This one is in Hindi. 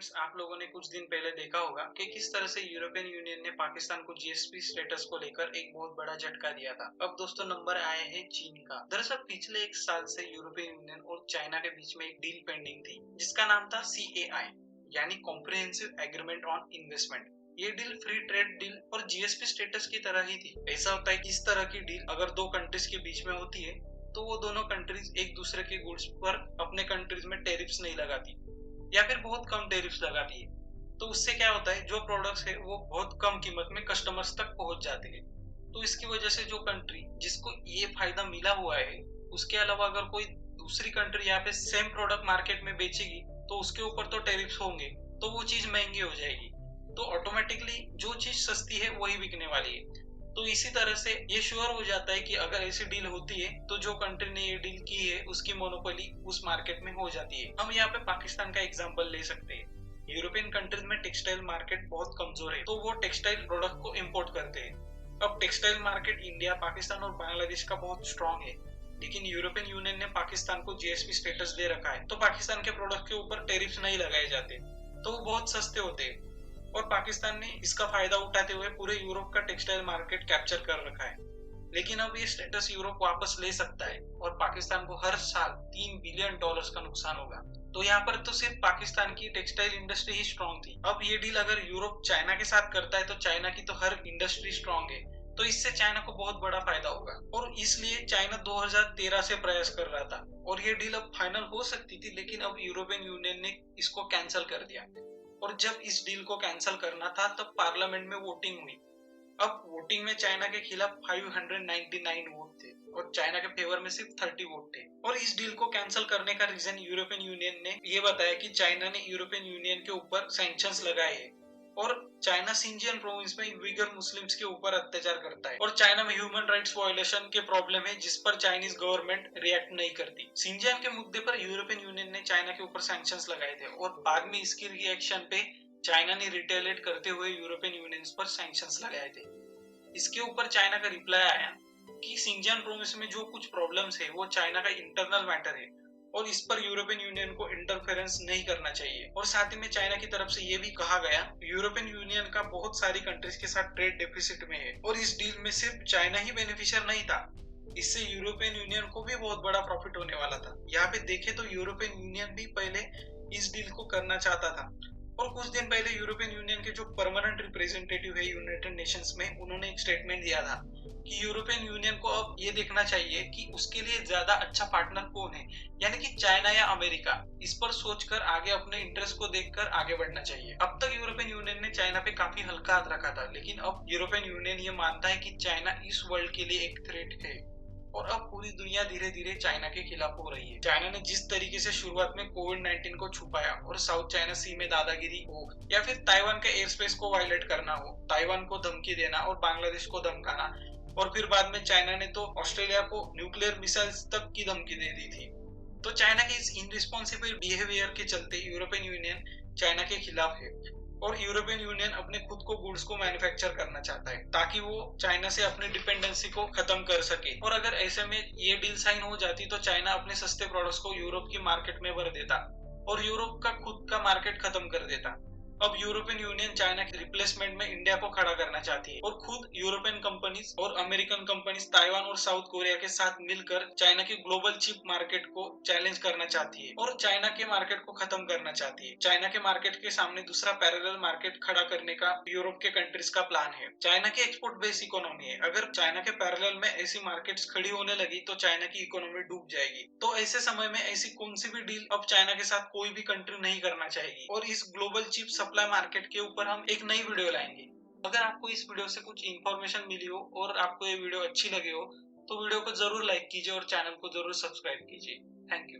फ्रेंड्स, आप लोगों ने कुछ दिन पहले देखा होगा कि किस तरह से यूरोपियन यूनियन ने पाकिस्तान को जीएसपी स्टेटस को लेकर एक बहुत बड़ा झटका दिया था। अब दोस्तों नंबर आए हैं चीन का। दरअसल पिछले एक साल से यूरोपियन यूनियन और चाइना के बीच में एक डील पेंडिंग थी जिसका नाम था CAI यानी कॉम्प्रिहेंसिव एग्रीमेंट ऑन इन्वेस्टमेंट। ये डील फ्री ट्रेड डील और जीएसपी स्टेटस की तरह ही थी। ऐसा होता है कि इस तरह की डील अगर दो कंट्रीज के बीच में होती है तो वो दोनों कंट्रीज एक दूसरे के गुड्स पर अपने कंट्रीज में टैरिफ्स नहीं लगाती या फिर बहुत कम टैरिफ्स लगाती है। तो उससे क्या होता है, जो प्रोडक्ट्स है वो बहुत कम कीमत में कस्टमर्स तक पहुंच जाते हैं। तो इसकी वजह से जो कंट्री जिसको ये फायदा मिला हुआ है, उसके अलावा अगर कोई दूसरी कंट्री यहाँ पे सेम प्रोडक्ट मार्केट में बेचेगी तो उसके ऊपर तो टैरिफ्स होंगे, तो वो चीज महंगी हो जाएगी। तो ऑटोमेटिकली जो चीज सस्ती है वही बिकने वाली है। तो इसी तरह से ये श्योर हो जाता है कि अगर ऐसी डील होती है तो जो कंट्री ने ये डील की है उसकी मोनोपोली उस मार्केट में हो जाती है। हम यहाँ पे पाकिस्तान का एग्जांपल ले सकते हैं। यूरोपियन कंट्रीज में टेक्सटाइल मार्केट बहुत कमजोर है, तो वो टेक्सटाइल प्रोडक्ट को इंपोर्ट करते हैं। अब टेक्सटाइल मार्केट इंडिया, पाकिस्तान और बांग्लादेश का बहुत स्ट्रॉन्ग है, लेकिन यूरोपियन यूनियन ने पाकिस्तान को जीएसपी स्टेटस दे रखा है, तो पाकिस्तान के प्रोडक्ट के ऊपर टैरिफ नहीं लगाए जाते, तो वो बहुत सस्ते होते हैं। और पाकिस्तान ने इसका फायदा उठाते हुए पूरे यूरोप का टेक्सटाइल मार्केट कैप्चर कर रखा है। लेकिन अब ये स्टेटस यूरोप वापस ले सकता है और पाकिस्तान को हर साल $3 बिलियन का नुकसान होगा। तो यहाँ पर तो सिर्फ पाकिस्तान की टेक्सटाइल इंडस्ट्री ही स्ट्रॉन्ग थी। अब ये डील अगर यूरोप चाइना के साथ करता है तो चाइना की तो हर इंडस्ट्री स्ट्रॉन्ग है, तो इससे चाइना को बहुत बड़ा फायदा होगा। और इसलिए चाइना 2013 से प्रयास कर रहा था और ये डील अब फाइनल हो सकती थी, लेकिन अब यूरोपियन यूनियन ने इसको कैंसिल कर दिया। और जब इस डील को कैंसिल करना था तब पार्लियामेंट में वोटिंग हुई। अब वोटिंग में चाइना के खिलाफ 599 वोट थे और चाइना के फेवर में सिर्फ 30 वोट थे। और इस डील को कैंसिल करने का रीजन यूरोपियन यूनियन ने ये बताया कि चाइना ने यूरोपियन यूनियन के ऊपर सैंक्शंस लगाए हैं और चाइना सिंजियन प्रोविंस में उइगर मुस्लिम्स के ऊपर अत्याचार करता है और चाइना में ह्यूमन राइट्स वायलेशन के प्रॉब्लम है जिस पर चाइनीज गवर्नमेंट रिएक्ट नहीं करती। सिंजियन के मुद्दे पर यूरोपियन यूनियन ने चाइना के ऊपर सैंक्शंस लगाए थे और बाद में इसकी रिएक्शन पे चाइना ने रिटेलिएट करते हुए यूरोपियन यूनियन पर सैंक्शंस लगाए थे। इसके ऊपर चाइना का रिप्लाई आया कि सिंजियन प्रोविंस में जो कुछ प्रॉब्लम्स है वो चाइना का इंटरनल मैटर है और इस पर यूरोपियन यूनियन को इंटरफेरेंस नहीं करना चाहिए। और साथ ही में चाइना की तरफ से ये भी कहा गया यूरोपियन यूनियन का बहुत सारी कंट्रीज के साथ ट्रेड डेफिसिट में है और इस डील में सिर्फ चाइना ही बेनिफिशियर नहीं था, इससे यूरोपियन यूनियन को भी बहुत बड़ा प्रॉफिट होने वाला था। यहाँ पे देखे तो यूरोपियन यूनियन भी पहले इस डील को करना चाहता था और कुछ दिन पहले यूरोपियन यूनियन के जो परमानेंट रिप्रेजेंटेटिव है यूनाइटेड नेशंस में, उन्होंने एक स्टेटमेंट दिया था कि यूरोपियन यूनियन को अब ये देखना चाहिए कि उसके लिए ज्यादा अच्छा पार्टनर कौन है, यानी कि चाइना या अमेरिका। इस पर सोचकर आगे अपने इंटरेस्ट को देखकर आगे बढ़ना चाहिए। अब तक यूरोपियन यूनियन ने चाइना पे काफी हल्का हाथ रखा था, लेकिन अब यूरोपियन यूनियन ये मानता है कि चाइना इस वर्ल्ड के लिए एक थ्रेट है और अब पूरी दुनिया धीरे धीरे चाइना के खिलाफ हो रही है। चाइना ने जिस तरीके से शुरुआत में कोविड-19 को छुपाया और साउथ चाइना सी में दादागिरी हो या फिर ताइवान के एयर स्पेस को वायलेट करना हो, ताइवान को धमकी देना और बांग्लादेश को धमकाना, और फिर बाद में चाइना ने तो ऑस्ट्रेलिया को न्यूक्लियर मिसाइल्स तक की धमकी दे दी थी। तो चाइना के इस इनरिस्पॉन्सिबल बिहेवियर के चलते यूरोपियन यूनियन चाइना के खिलाफ है और यूरोपियन यूनियन अपने खुद को गुड्स को मैन्युफैक्चर करना चाहता है ताकि वो चाइना से अपनी डिपेंडेंसी को खत्म कर सके। और अगर ऐसे में ये डील साइन हो जाती तो चाइना अपने सस्ते प्रोडक्ट्स को यूरोप की मार्केट में भर देता और यूरोप का खुद का मार्केट खत्म कर देता। अब यूरोपियन यूनियन चाइना के रिप्लेसमेंट में इंडिया को खड़ा करना चाहती है और खुद यूरोपियन कंपनीज और अमेरिकन कंपनीज ताइवान और साउथ कोरिया के साथ मिलकर चाइना की ग्लोबल चिप मार्केट को चैलेंज करना चाहती है और चाइना के मार्केट को खत्म करना चाहती है। चाइना के मार्केट के सामने दूसरा पैरेलल मार्केट खड़ा करने का यूरोप के कंट्रीज का प्लान है। चाइना की एक्सपोर्ट बेस्ड इकोनॉमी है, अगर चाइना के पैरेलल में ऐसी मार्केट्स खड़ी होने लगी तो चाइना की इकोनॉमी डूब जाएगी। तो ऐसे समय में ऐसी कौन सी भी डील अब चाइना के साथ कोई भी कंट्री नहीं करना चाहेगी और इस ग्लोबल चिप सप्लाई मार्केट के ऊपर हम एक नई वीडियो लाएंगे। अगर आपको इस वीडियो से कुछ इंफॉर्मेशन मिली हो और आपको ये वीडियो अच्छी लगी हो तो वीडियो को जरूर लाइक कीजिए और चैनल को जरूर सब्सक्राइब कीजिए। Thank you.